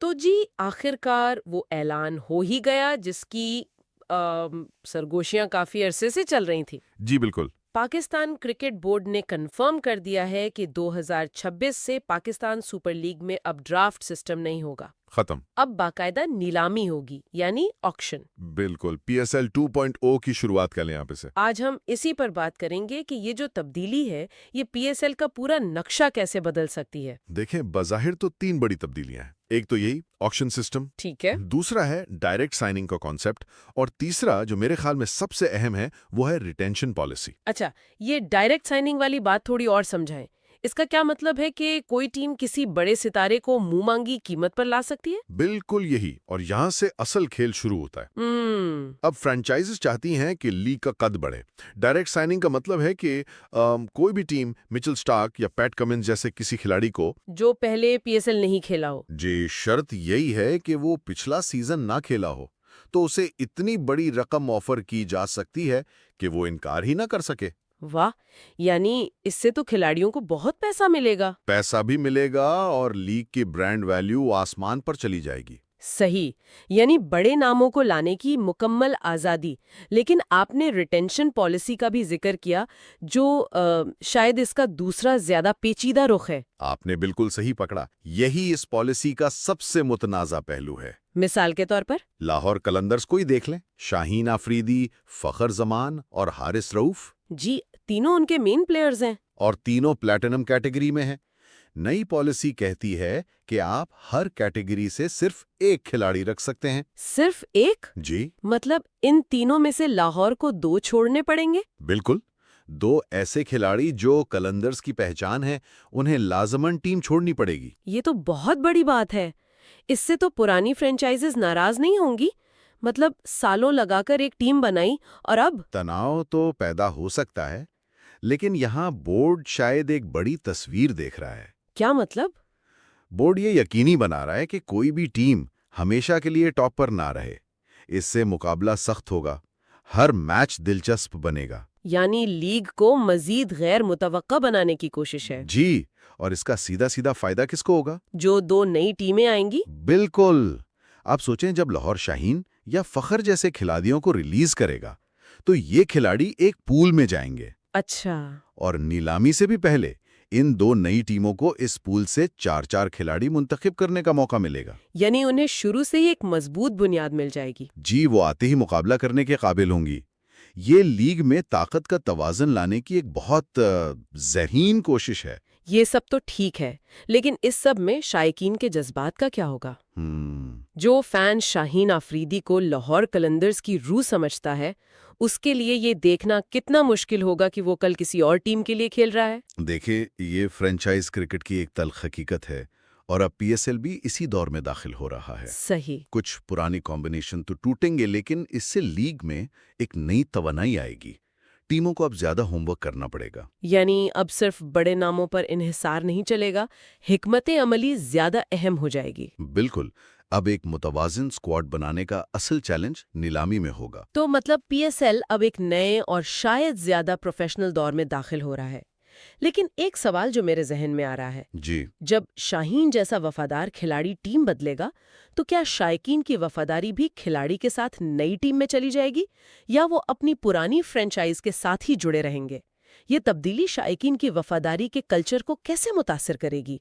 تو جی آخر کار وہ اعلان ہو ہی گیا جس کی سرگوشیاں کافی عرصے سے چل رہی تھیں۔ جی بالکل۔ پاکستان کرکٹ بورڈ نے کنفرم کر دیا ہے کہ 2026 سے پاکستان سپر لیگ میں اب ڈرافٹ سسٹم نہیں ہوگا، ختم۔ اب باقاعدہ نیلامی ہوگی، یعنی آکشن۔ بالکل PSL 2.0 کی شروعات کر لیں آپ اسے۔ آج ہم اسی پر بات کریں گے کہ یہ جو تبدیلی ہے یہ پی ایس ایل کا پورا نقشہ کیسے بدل سکتی ہے۔ دیکھیں بظاہر تو 3 بڑی تبدیلیاں ہیں۔ ایک تو یہی آکشن سسٹم، ٹھیک ہے۔ دوسرا ہے ڈائریکٹ سائننگ کا کانسیپٹ، اور تیسرا جو میرے خیال میں سب سے اہم ہے وہ ہے ریٹینشن پالیسی۔ اچھا، یہ ڈائریکٹ سائننگ والی بات تھوڑی اور سمجھائیں۔ اس کا کیا مطلب ہے کہ کوئی ٹیم کسی بڑے ستارے کو منہ مانگی قیمت پر لا سکتی ہے؟ بالکل یہی، اور یہاں سے اصل کھیل شروع ہوتا ہے۔ اب فرنچائزز چاہتی ہیں کہ لیگ کا قد بڑھے۔ ڈائریکٹ سائننگ کا مطلب ہے کہ کوئی بھی ٹیم مچل سٹارک یا پیٹ کمنز جیسے کسی کھلاڑی کو، جو پہلے پی ایس ایل نہیں کھیلا ہو۔ جی شرط یہی ہے کہ وہ پچھلا سیزن نہ کھیلا ہو، تو اسے اتنی بڑی رقم آفر کی جا سکتی ہے کہ وہ انکار ہی نہ کر سکے۔ واہ، یعنی اس سے تو کھلاڑیوں کو بہت پیسہ ملے گا۔ پیسہ بھی ملے گا اور لیگ کی برانڈ ویلیو آسمان پر چلی جائے گی۔ صحیح، یعنی بڑے ناموں کو لانے کی مکمل آزادی۔ لیکن آپ نے ریٹینشن پالیسی کا بھی ذکر کیا جو شاید اس کا دوسرا زیادہ پیچیدہ رخ ہے۔ آپ نے بالکل صحیح پکڑا، یہی اس پالیسی کا سب سے متنازع پہلو ہے۔ مثال کے طور پر لاہور قلندرز کو ہی دیکھ لیں، شاہین آفریدی، فخر زمان اور حارث رؤف، جی تینوں ان کے مین پلیئرز ہیں۔ اور تینوں پلیٹینم کیٹیگری میں ہیں۔ نئی پالیسی کہتی ہے کہ آپ ہر کیٹیگری سے صرف ایک کھلاڑی رکھ سکتے ہیں۔ صرف ایک؟ جی مطلب ان تینوں میں سے لاہور کو 2 چھوڑنے پڑیں گے؟ بالکل، 2 ایسے کھلاڑی جو قلندرز کی پہچان ہے، انہیں لازماً ٹیم چھوڑنی پڑے گی۔ یہ تو بہت بڑی بات ہے۔ اس سے تو پرانی فرنچائزز ناراض نہیں ہوں گی؟ مطلب سالوں لگا کر ایک ٹیم بنائی اور اب تناؤ تو پیدا ہو سکتا ہے، لیکن یہاں بورڈ شاید ایک بڑی تصویر دیکھ رہا ہے۔ کیا مطلب؟ بورڈ یہ یقینی بنا رہا ہے کہ کوئی بھی ٹیم ہمیشہ کے لیے ٹاپ پر نہ رہے۔ اس سے مقابلہ سخت ہوگا، ہر میچ دلچسپ بنے گا۔ یعنی لیگ کو مزید غیر متوقع بنانے کی کوشش ہے۔ جی، اور اس کا سیدھا سیدھا فائدہ کس کو ہوگا؟ جو 2 نئی ٹیمیں آئیں گی؟ بالکل۔ آپ سوچیں جب لاہور شاہین یا فخر جیسے کھلاڑیوں کو ریلیز کرے گا تو یہ کھلاڑی ایک پول میں جائیں گے۔ اچھا۔ اور نیلامی سے بھی پہلے ان 2 نئی ٹیموں کو اس پول سے 4 کھلاڑی منتخب کرنے کا موقع ملے گا۔ یعنی انہیں شروع سے ہی ایک مضبوط بنیاد مل جائے گی۔ جی، وہ آتے ہی مقابلہ کرنے کے قابل ہوں گی۔ یہ لیگ میں طاقت کا توازن لانے کی ایک بہت ذہین کوشش ہے۔ یہ سب تو ٹھیک ہے، لیکن اس سب میں شائقین کے جذبات کا کیا ہوگا؟ جو فین شاہین آفریدی کو لاہور قلندرز کی روح سمجھتا ہے، اس کے لیے یہ دیکھنا کتنا مشکل ہوگا کہ وہ کل کسی اور ٹیم کے لیے کھیل رہا ہے۔ دیکھیں، یہ فرنچائز کرکٹ کی ایک تلخ حقیقت ہے، اور اب PSL بھی اسی دور میں داخل ہو رہا ہے۔ صحیح۔ کچھ پرانی کمبینیشن تو ٹوٹیں گے، لیکن اس سے لیگ میں ایک نئی توانائی آئے گی۔ ٹیموں کو اب زیادہ ہوم ورک کرنا پڑے گا۔ یعنی اب صرف بڑے ناموں پر انحصار نہیں چلے گا، حکمت عملی زیادہ اہم ہو جائے گی۔ بالکل، اب ایک متوازن سکواڈ بنانے کا اصل چیلنج نیلامی میں ہوگا۔ تو مطلب پی ایس ایل اب ایک نئے اور شاید زیادہ پروفیشنل دور میں داخل ہو رہا ہے۔ لیکن ایک سوال جو میرے ذہن میں آ رہا ہے، جی، جب شاہین جیسا وفادار کھلاڑی ٹیم بدلے گا تو کیا شائقین کی وفاداری بھی کھلاڑی کے ساتھ نئی ٹیم میں چلی جائے گی، یا وہ اپنی پرانی فرنچائز کے ساتھ ہی جڑے رہیں گے؟ یہ تبدیلی شائقین کی وفاداری کے کلچر کو کیسے متاثر کرے گی؟